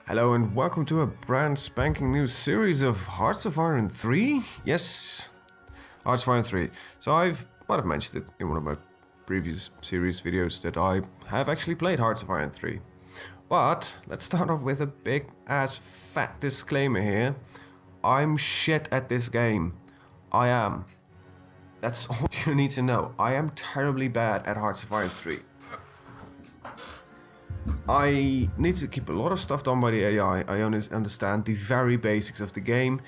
Hello and welcome to a brand spanking new series of Hearts of Iron 3? Yes, Hearts of Iron 3. So I might have mentioned it in one of my previous series videos that I have actually played Hearts of Iron 3. But let's start off with a big ass fat disclaimer here. I'm shit at this game. I am. That's all you need to know. I am terribly bad at Hearts of Iron 3. I need to keep a lot of stuff done by the AI. I only understand the very basics of the game.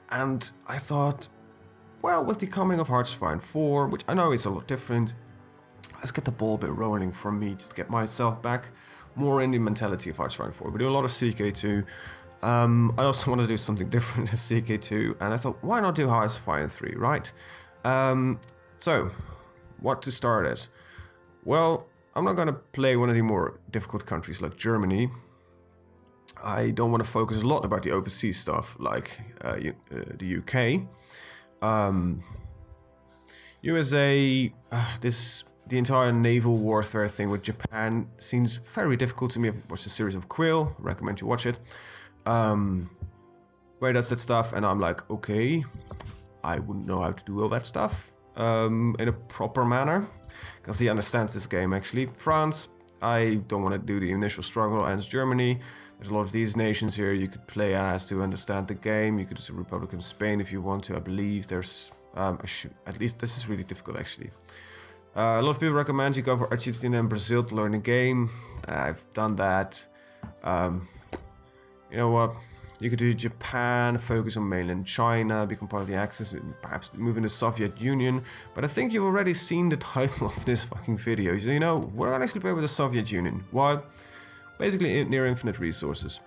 And I thought, well, with the coming of Hearts of Iron 4, which I know is a lot different, let's get the ball a bit rolling for me, just to get myself back more in the mentality of Hearts of Iron 4. We do a lot of CK2. I also want to do something different than CK2, and I thought, why not do Hearts of Iron 3, right? So, what to start as? Well, I'm not going to play one of the more difficult countries like Germany. I don't want to focus a lot about the overseas stuff like the UK. USA, the entire naval warfare thing with Japan seems very difficult to me. I've watched a series of Quill, recommend you watch it. Where he does that stuff, and I'm like, okay, I wouldn't know how to do all that stuff in a proper manner. Because he understands this game actually. France, I don't want to do the initial struggle, and Germany. There's a lot of these nations here you could play as to understand the game. You could do Republic of Spain if you want to. I believe there's, at least this is really difficult actually. A lot of people recommend you go for Argentina and Brazil to learn the game. I've done that. You know what? You could do Japan, focus on mainland China, become part of the Axis, perhaps move in the Soviet Union. But I think you've already seen the title of this fucking video. So, you know, we're gonna actually play with the Soviet Union. Why? Basically, near infinite resources.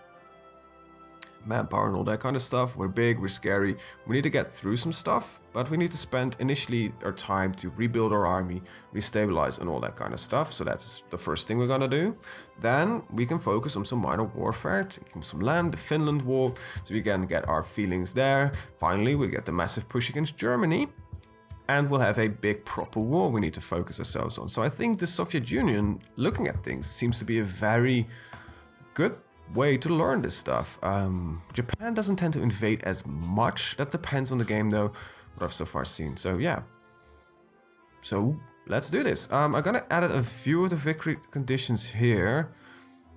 Manpower and all that kind of stuff. We're big, we're scary. We need to get through some stuff, but we need to spend initially our time to rebuild our army, restabilize and all that kind of stuff. So that's the first thing we're gonna do. Then we can focus on some minor warfare, taking some land, the Finland War, so we can get our feelings there. Finally, we get the massive push against Germany, and we'll have a big proper war we need to focus ourselves on. So I think the Soviet Union, looking at things, seems to be a very good way to learn this stuff. Japan doesn't tend to invade as much. That depends on the game though, what I've so far seen. So yeah. So let's do this. I'm gonna add a few of the victory conditions here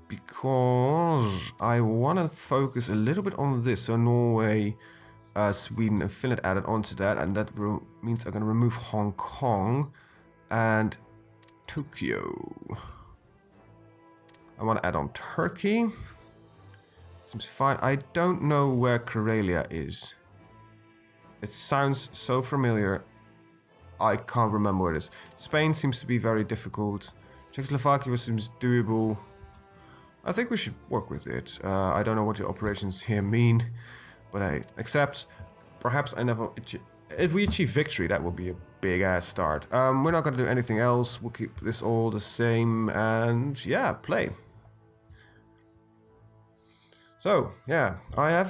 because I want to focus a little bit on this. So Norway, Sweden and Finland added onto that, and that means I'm gonna remove Hong Kong and Tokyo. I want to add on Turkey. Seems fine. I don't know where Karelia is. It sounds so familiar. I can't remember where it is. Spain seems to be very difficult. Czechoslovakia seems doable. I think we should work with it. I don't know what the operations here mean, but I accept. Perhaps I never... If we achieve victory, that will be a big ass start. We're not going to do anything else. We'll keep this all the same and yeah, play. So, yeah, I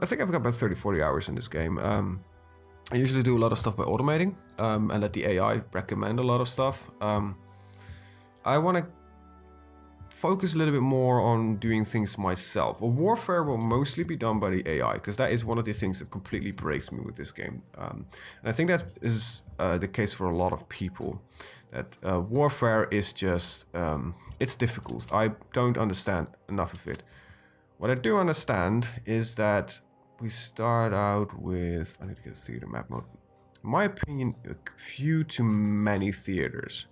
think I've got about 30-40 hours in this game. I usually do a lot of stuff by automating and let the AI recommend a lot of stuff. I want to focus a little bit more on doing things myself. Well, warfare will mostly be done by the AI, because that is one of the things that completely breaks me with this game. And I think that is the case for a lot of people. That warfare is just, it's difficult. I don't understand enough of it. What I do understand is that we start out with... I need to get a theater map mode. In my opinion, a few too many theaters.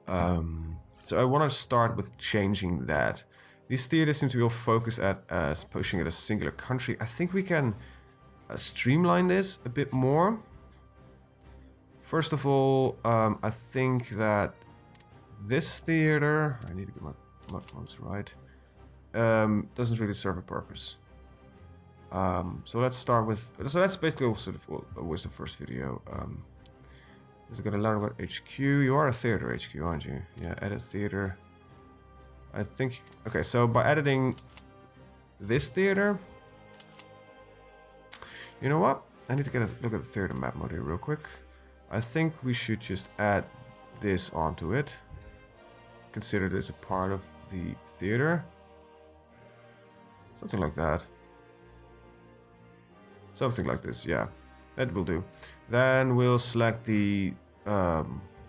So I want to start with changing that. These theaters seem to be all focused at pushing at a singular country. I think we can streamline this a bit more. First of all, I think that this theater... I need to get my modes right. Doesn't really serve a purpose. So let's start with... So that's basically also was the first video. Is it gonna learn about HQ? You are a theater HQ, aren't you? Yeah, edit theater. I think... Okay, so by editing this theater... You know what? I need to get a look at the theater map mode here real quick. I think we should just add this onto it. Consider this a part of the theater. Something like that. Something like this, yeah. That will do. Then we'll select the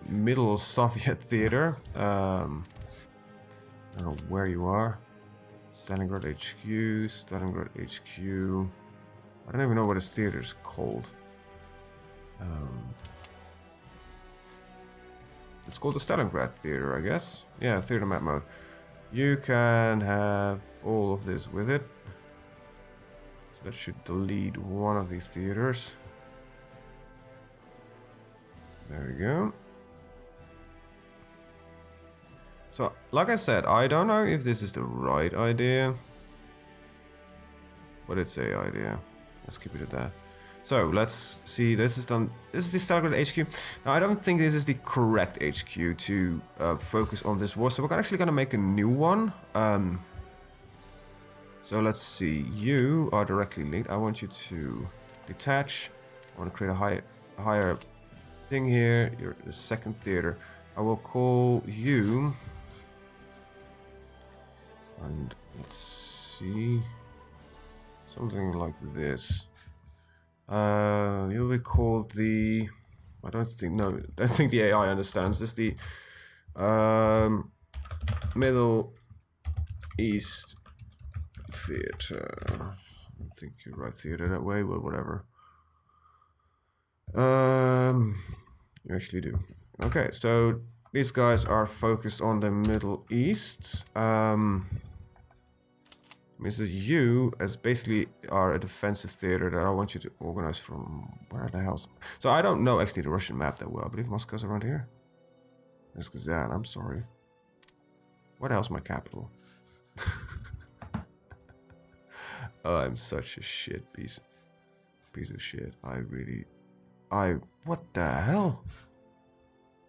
middle Soviet theater. I don't know where you are. Stalingrad HQ, Stalingrad HQ. I don't even know what this theater is called. It's called the Stalingrad Theater, I guess. Yeah, theater map mode. You can have all of this with it. So that should delete one of these theaters. There we go. So, like I said, I don't know if this is the right idea. But it's a idea. Let's keep it at that. So, let's see, this is done. This is the Stalingrad HQ. Now, I don't think this is the correct HQ to focus on this war. So, we're actually going to make a new one. So, let's see. You are directly linked. I want you to detach. I want to create a higher thing here. You're the second theater. I will call you. And let's see. Something like this. You'll be called the. I don't think the AI understands this. The Middle East Theater. I don't think you write theater that way, but whatever. You actually do. Okay, so these guys are focused on the Middle East. Means that you, as basically, are a defensive theater that I want you to organize from where the hell's... So I don't know actually the Russian map that well. I believe Moscow's around here. That's Kazan, I'm sorry. What else my capital? Oh, I'm such a shit piece of shit. What the hell?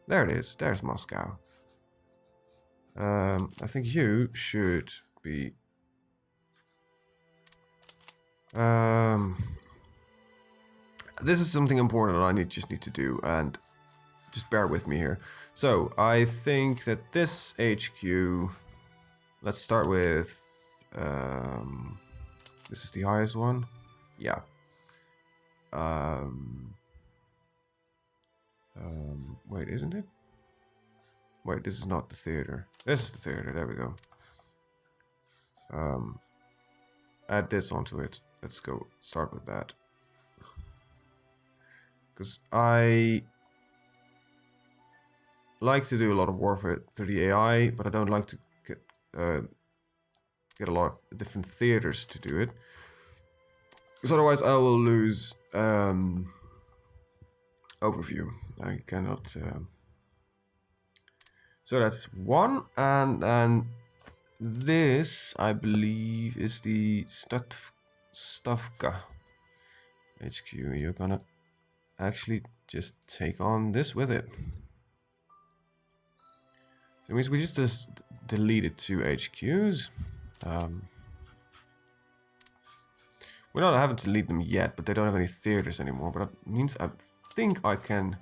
There it is. There's Moscow. I think you should be... this is something important I just need to do, and just bear with me here. So, I think that this HQ... Let's start with... this is the highest one? Yeah. Wait, isn't it? Wait, this is not the theater. This is the theater, there we go. Add this onto it. Let's go start with that. Because I like to do a lot of warfare through the AI, but I don't like to get a lot of different theaters to do it. Because otherwise I will lose overview. I cannot... So that's one, and then this, I believe, is the Stavka HQ. You're gonna actually just take on this with it. So it means we just deleted 2 HQs. We haven't deleted them yet, but they don't have any theaters anymore. But that means I think I can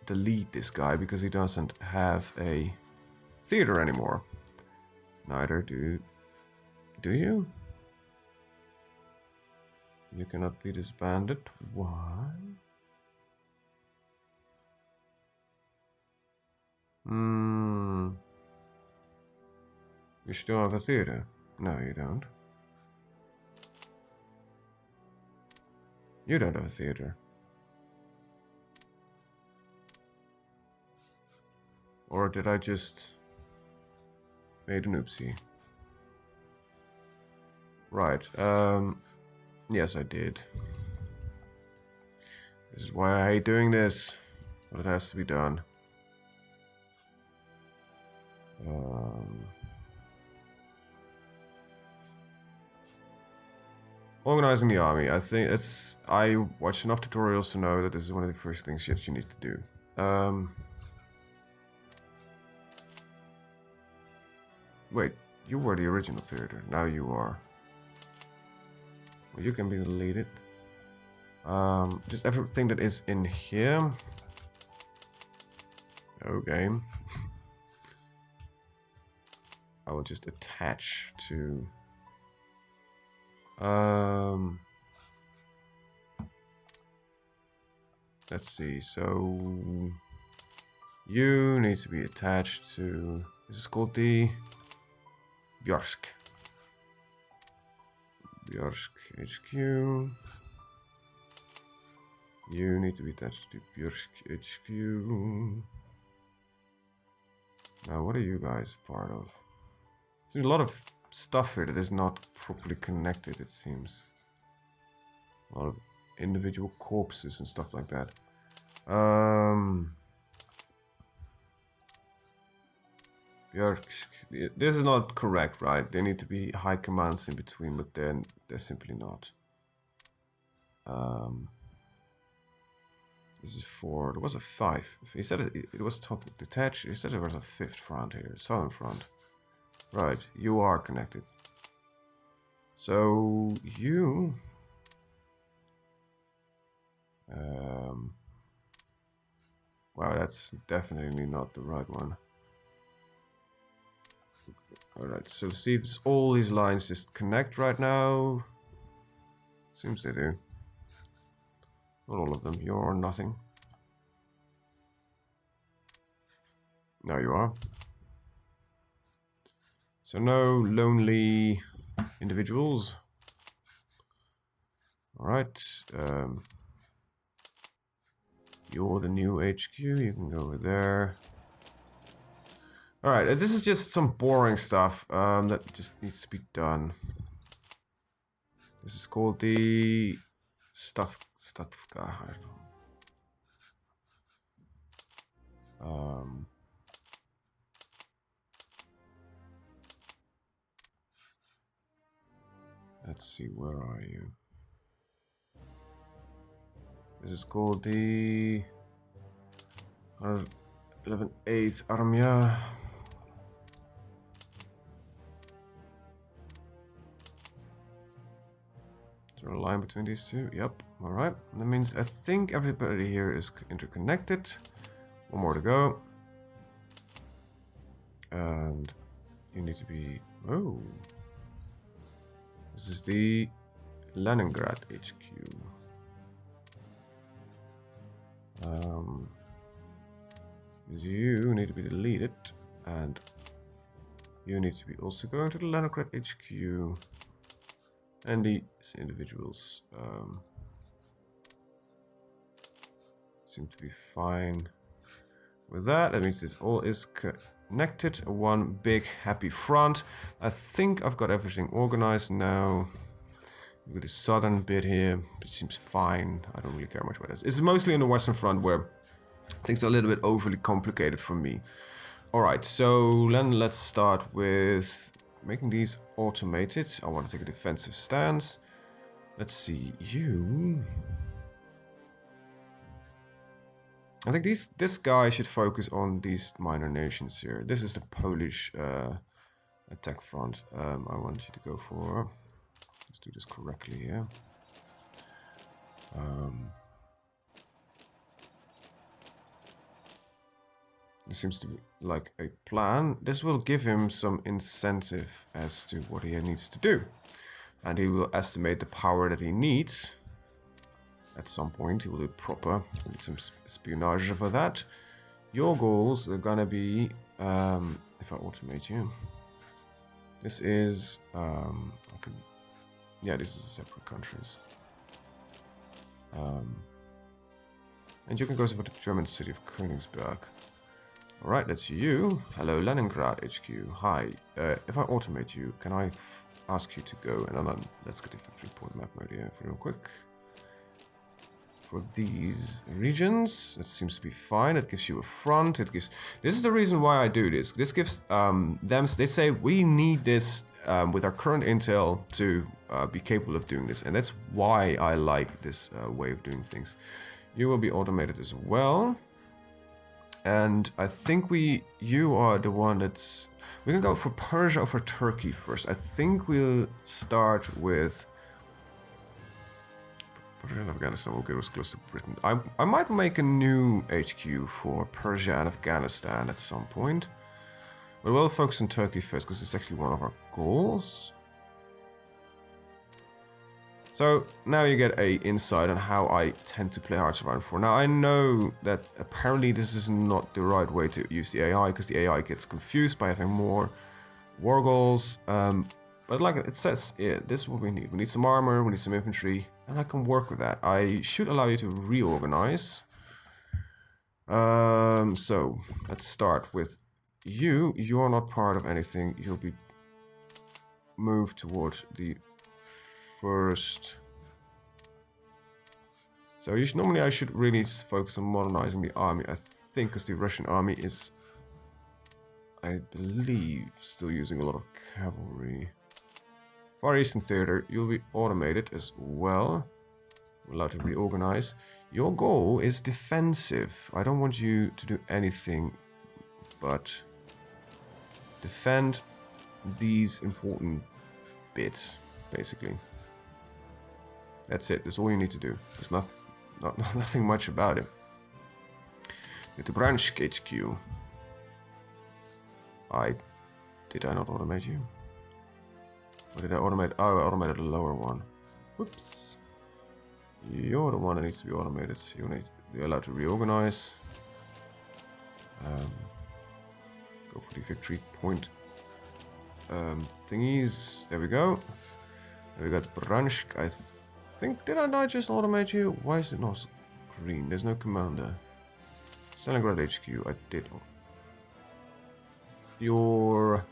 delete this guy because he doesn't have a theater anymore. Neither do you? You cannot be disbanded. Why? You still have a theater? No, you don't. You don't have a theater. Or did I just made an oopsie? Right, yes I did. This is why I hate doing this, but it has to be done. Organizing the army. I think I watched enough tutorials to know that this is one of the first things that you need to do. Wait, you were the original theater. Now you are. Well, you can be deleted. Just everything that is in here. Okay. I will just attach to... let's see, so... You need to be attached to... This is called the... Bjorsk. Bjorsk HQ. You need to be attached to Bjorsk HQ. Now, what are you guys part of? There's a lot of stuff here that is not properly connected, it seems. A lot of individual corpses and stuff like that. Bjorsk. This is not correct, right? There need to be high commands in between, but then they're simply not. This is 4. There was a 5. He said it was talking detached. He said there was a 5th front here, southern front. Right, you are connected. So you. Wow, that's definitely not the right one. Alright, so see if it's all these lines just connect right now. Seems they do. Not all of them. You're nothing. Now you are. So no lonely individuals. Alright. You're the new HQ. You can go over there. Alright, this is just some boring stuff that just needs to be done. This is called the Stavka. Let's see, where are you? This is called the 11th Armia. Is there a line between these two? Yep. Alright. That means I think everybody here is interconnected. One more to go. And you need to be... Oh. This is the Leningrad HQ. You need to be deleted. And you need to be also going to the Leningrad HQ. And these individuals seem to be fine with that. That means this all is connected. One big happy front. I think I've got everything organized now. We've got the southern bit here. It seems fine. I don't really care much about this. It's mostly on the western front where things are a little bit overly complicated for me. Alright, so then let's start with making these automated. I want to take a defensive stance. Let's see, you... I think this guy should focus on these minor nations here. This is the Polish attack front. I want you to go for... Let's do this correctly here. This seems to be like a plan. This will give him some incentive as to what he needs to do. And he will estimate the power that he needs. At some point, he will do it proper. Need some espionage for that. Your goals are gonna be, if I automate you. This is, yeah, this is a separate countries. And you can go for the German city of Königsberg. Alright, that's you. Hello, Leningrad HQ. Hi. If I automate you, can I ask you to go? And then let's get the victory point map mode here real quick. For these regions, it seems to be fine. It gives you a front. It gives. This is the reason why I do this. This gives them. They say we need this with our current intel to be capable of doing this, and that's why I like this way of doing things. You will be automated as well. And I think you are the one that's... We can go for Persia or for Turkey first. I think we'll start with... Persia and Afghanistan, okay, it was close to Britain. I might make a new HQ for Persia and Afghanistan at some point. But we'll focus on Turkey first, because it's actually one of our goals. So now you get a insight on how I tend to play Hearts of Iron 4. Now I know that apparently this is not the right way to use the AI, because the AI gets confused by having more war goals. But like it says, yeah, this is what we need. We need some armor, we need some infantry, and I can work with that. I should allow you to reorganize. So let's start with you. You're not part of anything. You'll be moved toward the first. So normally I should really focus on modernizing the army, I think, because the Russian army is, I believe, still using a lot of cavalry. Far Eastern Theater, you'll be automated as well. We're allowed to reorganize. Your goal is defensive. I don't want you to do anything but defend these important bits, basically. That's it. That's all you need to do. There's nothing much about it. Get the branch HQ. Did I not automate you? Or did I automate? Oh, I automated the lower one. Whoops. You're the one that needs to be automated. You need to be allowed to reorganize. Go for the victory point thingies. There we go. We got Branch. I think, did I not just automate you? Why is it not green? There's no commander. Stalingrad HQ. I did. You're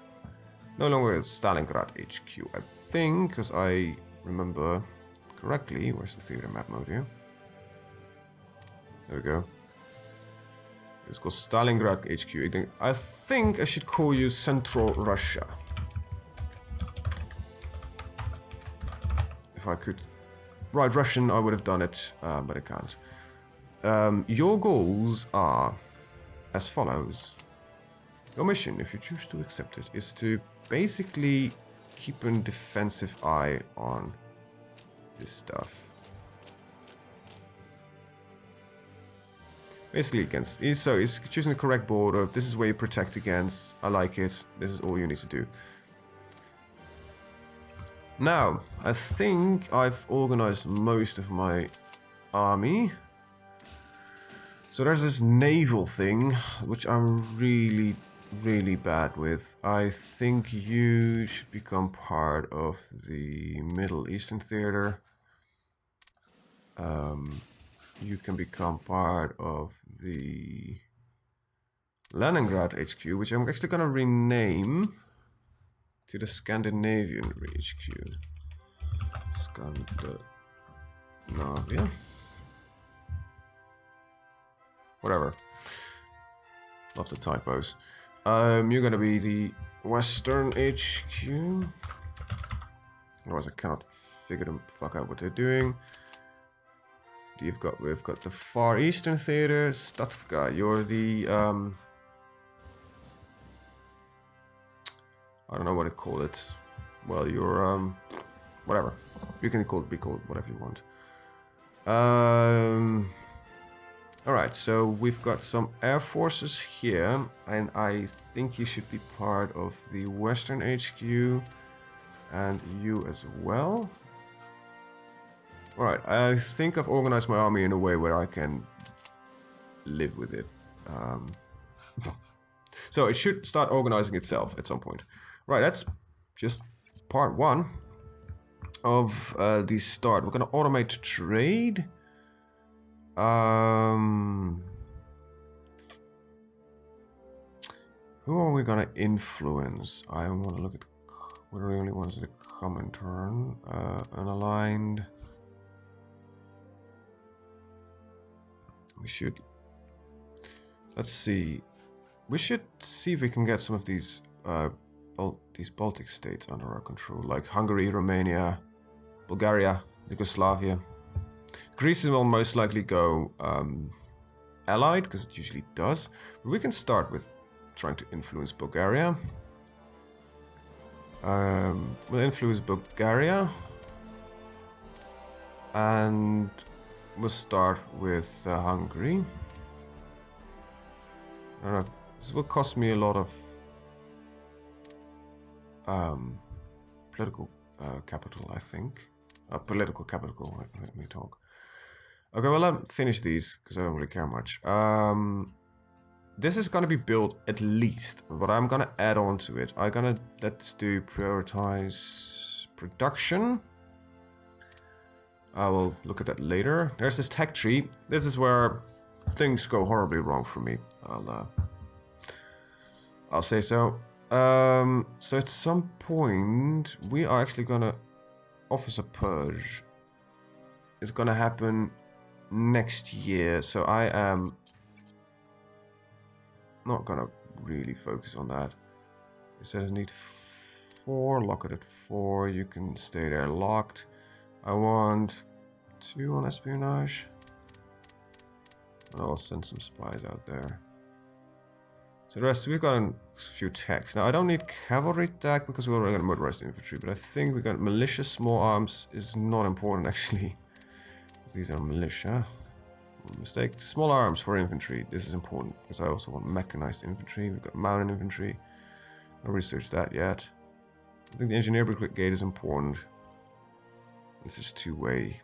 no longer at Stalingrad HQ, I think, because I remember correctly. Where's the theater map mode here? There we go. It's called Stalingrad HQ. I think I should call you Central Russia. If I could write Russian, I would have done it, but I can't. Your goals are as follows. Your mission, if you choose to accept it, is to basically keep a defensive eye on this stuff. Basically against, so it's choosing the correct border. This is where you protect against. I like it. This is all you need to do. Now, I think I've organized most of my army. So there's this naval thing, which I'm really bad with. I think you should become part of the Middle Eastern Theater. You can become part of the Leningrad HQ, which I'm actually gonna rename to the Scandinavian HQ. Scandinavia. Whatever. Love the typos. You're gonna be the Western HQ. Otherwise I cannot figure the fuck out what they're doing. We've got the Far Eastern Theater, Statka. You're the I don't know what to call it. Well, you're whatever. You can be called whatever you want. Alright, so we've got some air forces here, and I think you should be part of the Western HQ, and you as well. Alright, I think I've organized my army in a way where I can live with it. So it should start organizing itself at some point. Right, that's just part one of the start. We're gonna automate trade. Who are we gonna influence? I want to look at what are the only ones that come in turn. Unaligned. We should. Let's see. We should see if we can get some of these Baltic states under our control, like Hungary, Romania, Bulgaria, Yugoslavia. Greece will most likely go allied, because it usually does. But we can start with trying to influence Bulgaria. We'll influence Bulgaria. And we'll start with Hungary. I don't know if this will cost me a lot of political capital, I think. Political capital, let me talk. Okay, well, I'll finish these, because I don't really care much. This is gonna be built at least, but I'm gonna add on to it. Let's do prioritize production. I will look at that later. There's this tech tree. This is where things go horribly wrong for me. I'll say so. So at some point, we are actually gonna officer purge. It's gonna happen next year, so I am not gonna really focus on that. It says need 4, lock it at 4, you can stay there locked. I want 2 on espionage. I'll send some spies out there. So the rest, we've got a few techs. Now I don't need cavalry tech because we're already gonna motorize the infantry, but I think we got militia, small arms is not important actually. These are militia. Mistake. Small arms for infantry. This is important because I also want mechanized infantry. We've got mounted infantry. I researched that yet. I think the engineer brigade is important. This is two-way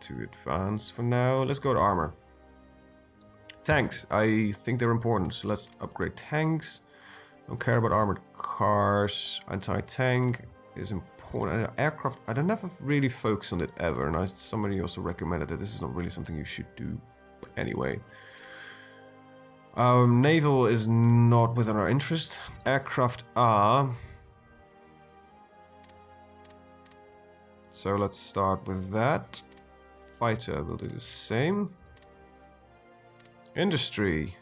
to advance for now. Let's go to armor. Tanks. I think they're important, so let's upgrade tanks. Don't care about armored cars. Anti-tank is important. Aircraft, I don't never really focus on it ever, and somebody also recommended that this is not really something you should do. But anyway. Naval is not within our interest. Aircraft are. So let's start with that. Fighter will do the same. Industry.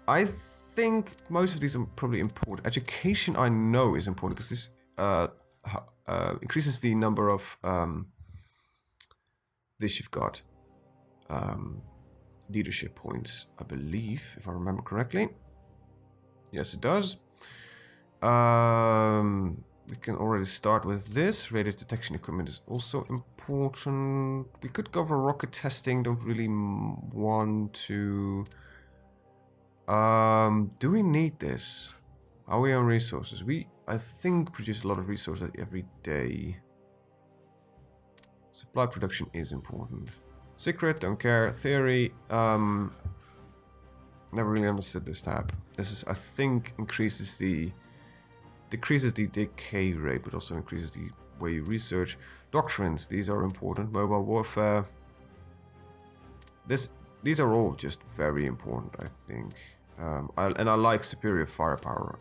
I think most of these are probably important. Education I know is important because this increases the number of this you've got leadership points, I believe, if I remember correctly. Yes, it does. We can already start with this. Radio detection equipment is also important. We could go for rocket testing. Don't really want to. Do we need this? Are we on resources? We, I think, produce a lot of resources every day. Supply production is important. Secret, don't care. Theory, never really understood this tab. This is, I think, decreases the decay rate, but also increases the way you research. Doctrines, these are important. Mobile warfare. These are all just very important, I think. And I like superior firepower.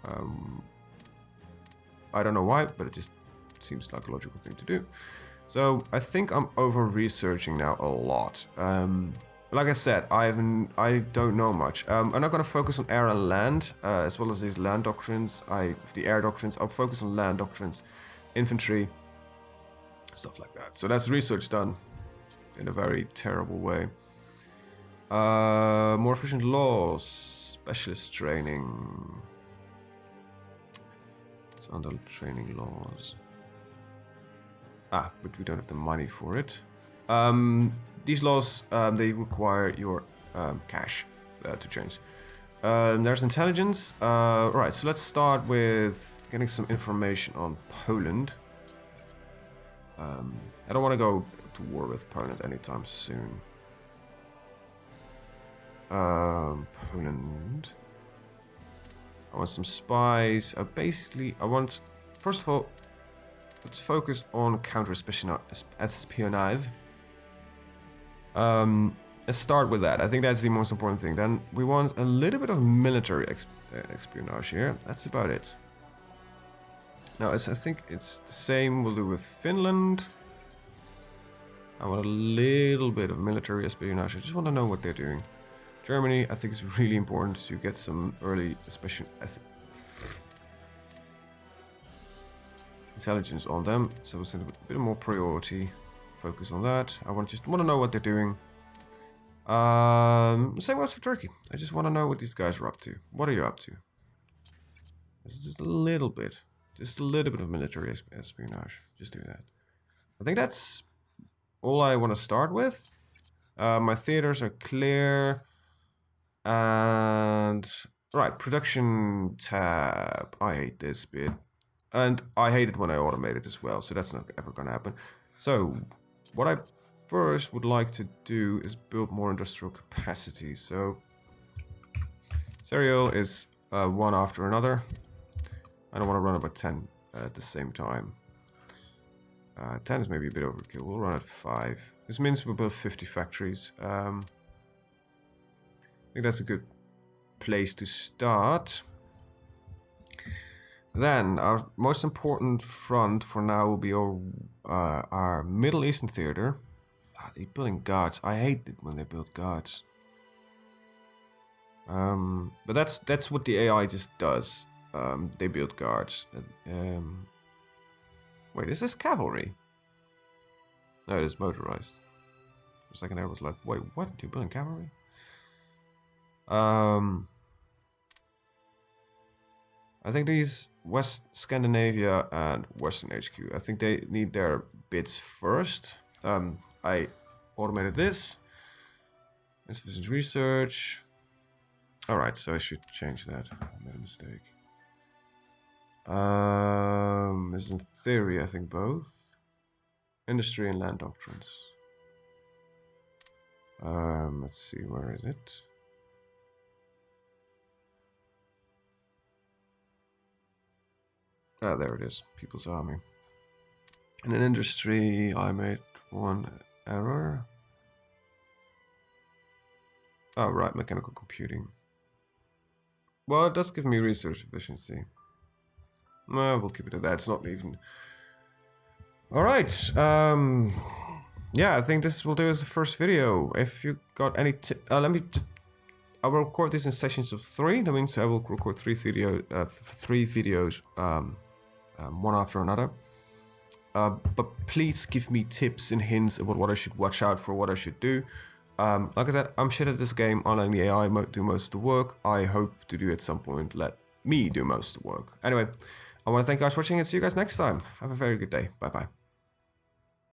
I don't know why, but it just seems like a logical thing to do. So I think I'm over-researching now a lot. Like I said, I don't know much. I'm not going to focus on air and land, as well as these land doctrines. The air doctrines, I'll focus on land doctrines, infantry, stuff like that. So that's research done in a very terrible way. More efficient laws, specialist training. It's under training laws. But we don't have the money for it. These laws, they require your cash to change. There's intelligence. Right, so let's start with getting some information on Poland. I don't want to go to war with Poland anytime soon. Poland. I want some spies. I want, first of all, let's focus on counter-espionage. Let's start with that. I think that's the most important thing. Then we want a little bit of military espionage here. That's about it. Now, I think it's the same we'll do with Finland. I want a little bit of military espionage. I just want to know what they're doing. Germany, I think it's really important to get some early intelligence on them. So we'll send a bit more priority. Focus on that. I just want to know what they're doing. Same goes for Turkey. I just want to know what these guys are up to. What are you up to? This is just a little bit of military espionage. Just do that. I think that's all I want to start with. My theaters are clear, and Right, production tab. I hate this bit. And I hate it when I automate it as well, so that's not ever gonna happen. So, what I first would like to do is build more industrial capacity. So, serial is one after another. I don't want to run about 10 at the same time. 10 is maybe a bit overkill. We'll run at 5. This means we'll build 50 factories. I think that's a good place to start. Then our most important front for now will be our Middle Eastern theater. They're building guards. I hate it when they build guards. But that's what the AI just does. They build guards. Wait, is this cavalry? No, it is motorized. For a second I was like, wait, what? You're building cavalry? I think these West Scandinavia and Western HQ, I think they need their bits first. I automated this. Insufficient research. Alright, so I should change that. I made a mistake. Is in theory, I think both. Industry and land doctrines. Let's see, where is it? Ah, there it is. People's Army. And in industry, I made one error. Oh, right, mechanical computing. Well, it does give me research efficiency. Well, we'll keep it at that. It's not even... Alright, yeah, I think this will do as the first video. If you got any let me just... I will record this in sessions of 3. That means I will record 3 videos, one after another. But please give me tips and hints about what I should watch out for, what I should do. Like I said, I'm shit at this game. I'll let the AI do most of the work. I hope to do at some point let me do most of the work. Anyway, I want to thank you guys for watching and see you guys next time. Have a very good day. Bye bye.